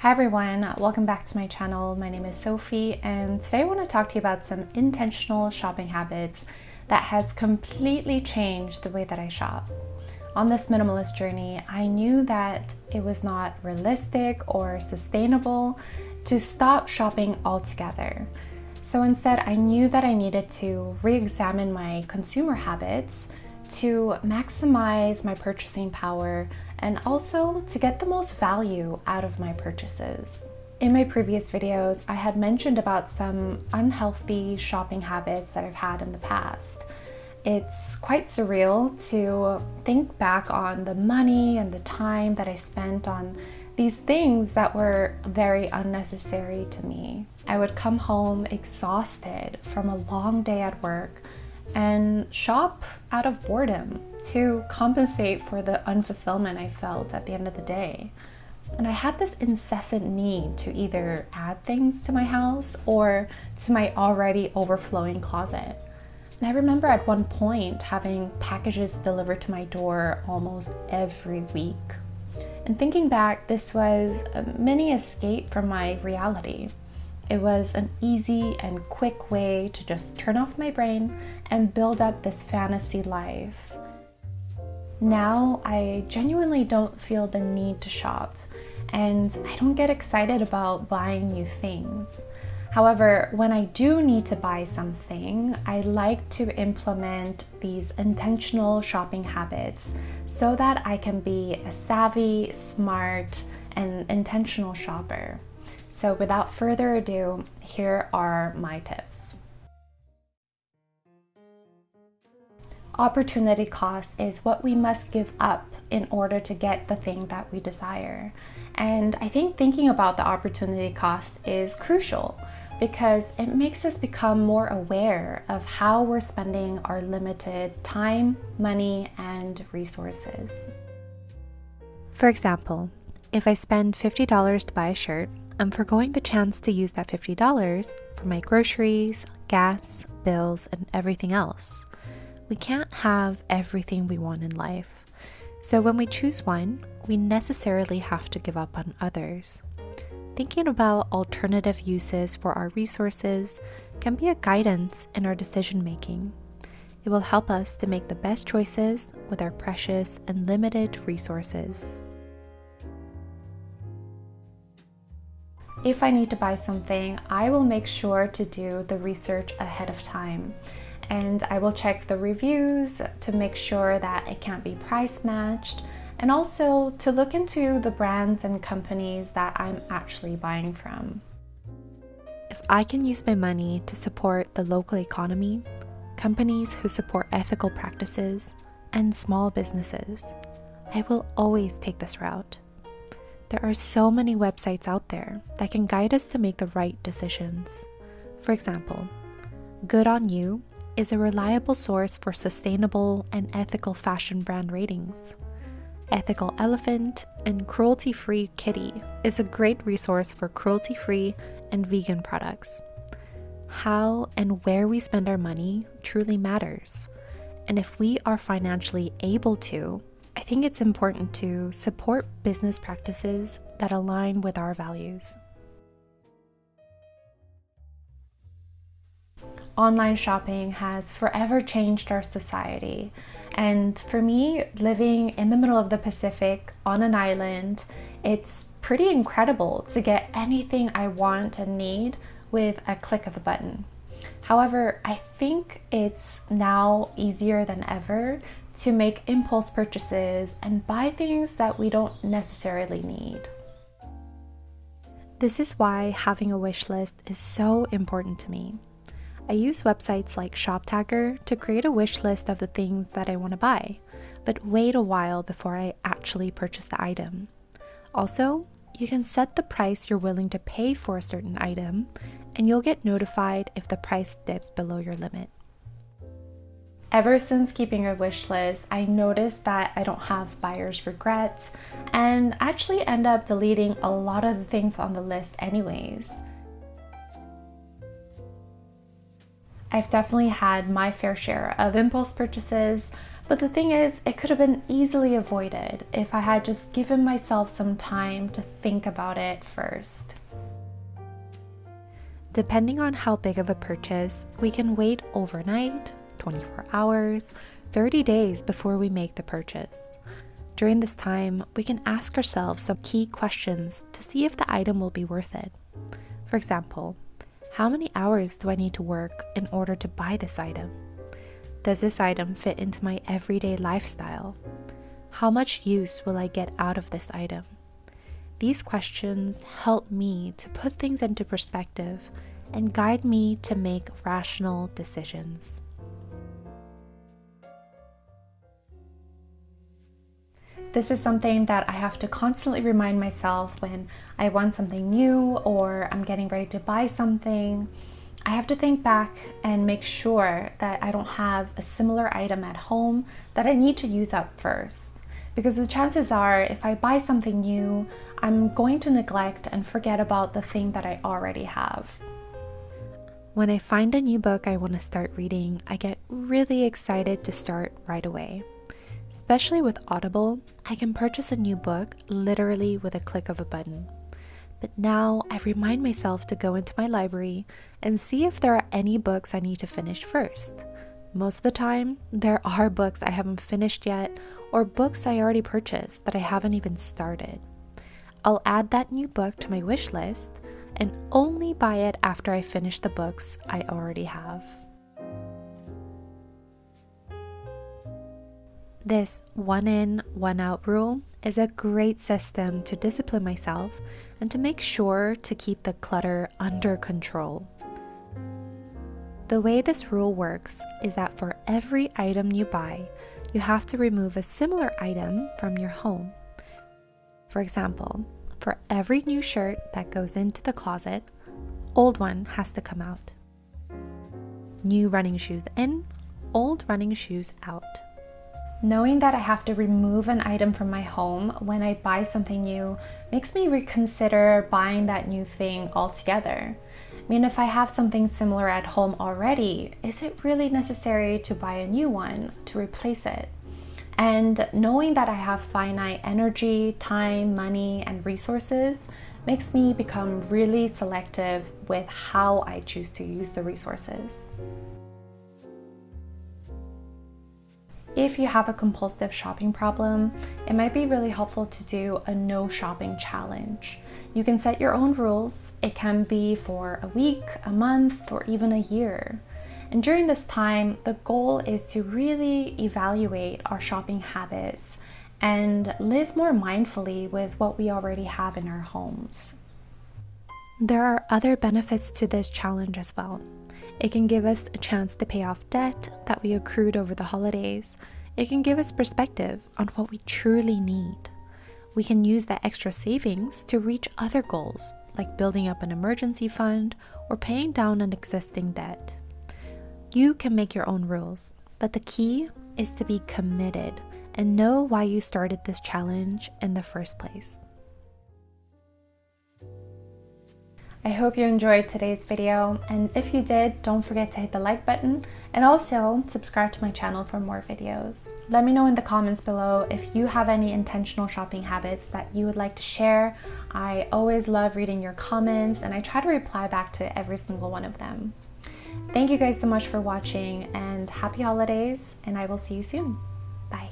Hi everyone, welcome back to my channel. My name is Sophie and today I want to talk to you about some intentional shopping habits that has completely changed the way that I shop. On this minimalist journey, I knew that it was not realistic or sustainable to stop shopping altogether. So instead, I knew that I needed to re-examine my consumer habits to maximize my purchasing power and also to get the most value out of my purchases. In my previous videos, I had mentioned about some unhealthy shopping habits that I've had in the past. It's quite surreal to think back on the money and the time that I spent on these things that were very unnecessary to me. I would come home exhausted from a long day at work and shop out of boredom to compensate for the unfulfillment I felt at the end of the day. And I had this incessant need to either add things to my house or to my already overflowing closet. And I remember at one point having packages delivered to my door almost every week. And thinking back, this was a mini escape from my reality. It was an easy and quick way to just turn off my brain and build up this fantasy life. Now, I genuinely don't feel the need to shop, and I don't get excited about buying new things. However, when I do need to buy something, I like to implement these intentional shopping habits so that I can be a savvy, smart, and intentional shopper. So without further ado, here are my tips. Opportunity cost is what we must give up in order to get the thing that we desire. And I think thinking about the opportunity cost is crucial because it makes us become more aware of how we're spending our limited time, money, and resources. For example, if I spend $50 to buy a shirt, I'm foregoing the chance to use that $50 for my groceries, gas, bills, and everything else. We can't have everything we want in life. So when we choose one, we necessarily have to give up on others. Thinking about alternative uses for our resources can be a guidance in our decision making. It will help us to make the best choices with our precious and limited resources. If I need to buy something, I will make sure to do the research ahead of time. And I will check the reviews to make sure that it can't be price matched, and also to look into the brands and companies that I'm actually buying from. If I can use my money to support the local economy, companies who support ethical practices, and small businesses, I will always take this route. There are so many websites out there that can guide us to make the right decisions. For example, Good On You is a reliable source for sustainable and ethical fashion brand ratings. Ethical Elephant and Cruelty Free Kitty is a great resource for cruelty-free and vegan products. How and where we spend our money truly matters. And if we are financially able to, I think it's important to support business practices that align with our values. Online shopping has forever changed our society. And for me, living in the middle of the Pacific on an island, it's pretty incredible to get anything I want and need with a click of a button. However, I think it's now easier than ever to make impulse purchases and buy things that we don't necessarily need. This is why having a wish list is so important to me. I use websites like ShopTagger to create a wish list of the things that I want to buy, but wait a while before I actually purchase the item. Also, you can set the price you're willing to pay for a certain item, and you'll get notified if the price dips below your limit. Ever since keeping a wish list, I noticed that I don't have buyer's regrets and actually end up deleting a lot of the things on the list anyways. I've definitely had my fair share of impulse purchases, But the thing is, it could have been easily avoided if I had just given myself some time to think about it first. Depending on how big of a purchase, we can wait overnight, 24 hours, 30 days before we make the purchase. During this time, we can ask ourselves some key questions to see if the item will be worth it. For example, how many hours do I need to work in order to buy this item? Does this item fit into my everyday lifestyle? How much use will I get out of this item? These questions help me to put things into perspective and guide me to make rational decisions. This is something that I have to constantly remind myself when I want something new or I'm getting ready to buy something. I have to think back and make sure that I don't have a similar item at home that I need to use up first. Because the chances are, if I buy something new, I'm going to neglect and forget about the thing that I already have. When I find a new book I want to start reading, I get really excited to start right away. Especially with Audible, I can purchase a new book literally with a click of a button. But now I remind myself to go into my library and see if there are any books I need to finish first. Most of the time, there are books I haven't finished yet or books I already purchased that I haven't even started. I'll add that new book to my wish list and only buy it after I finish the books I already have. This one in, one out rule is a great system to discipline myself and to make sure to keep the clutter under control. The way this rule works is that for every item you buy, you have to remove a similar item from your home. For example, for every new shirt that goes into the closet, old one has to come out. New running shoes in, old running shoes out. Knowing that I have to remove an item from my home when I buy something new makes me reconsider buying that new thing altogether. I mean, if I have something similar at home already, is it really necessary to buy a new one to replace it? And knowing that I have finite energy, time, money, and resources makes me become really selective with how I choose to use the resources. If you have a compulsive shopping problem, it might be really helpful to do a no shopping challenge. You can set your own rules. It can be for a week, a month, or even a year. And during this time, the goal is to really evaluate our shopping habits and live more mindfully with what we already have in our homes. There are other benefits to this challenge as well. It can give us a chance to pay off debt that we accrued over the holidays. It can give us perspective on what we truly need. We can use that extra savings to reach other goals, like building up an emergency fund or paying down an existing debt. You can make your own rules, but the key is to be committed and know why you started this challenge in the first place. I hope you enjoyed today's video, and if you did, don't forget to hit the like button and also subscribe to my channel for more videos. Let me know in the comments below if you have any intentional shopping habits that you would like to share. I always love reading your comments and I try to reply back to every single one of them. Thank you guys so much for watching and happy holidays, and I will see you soon. Bye.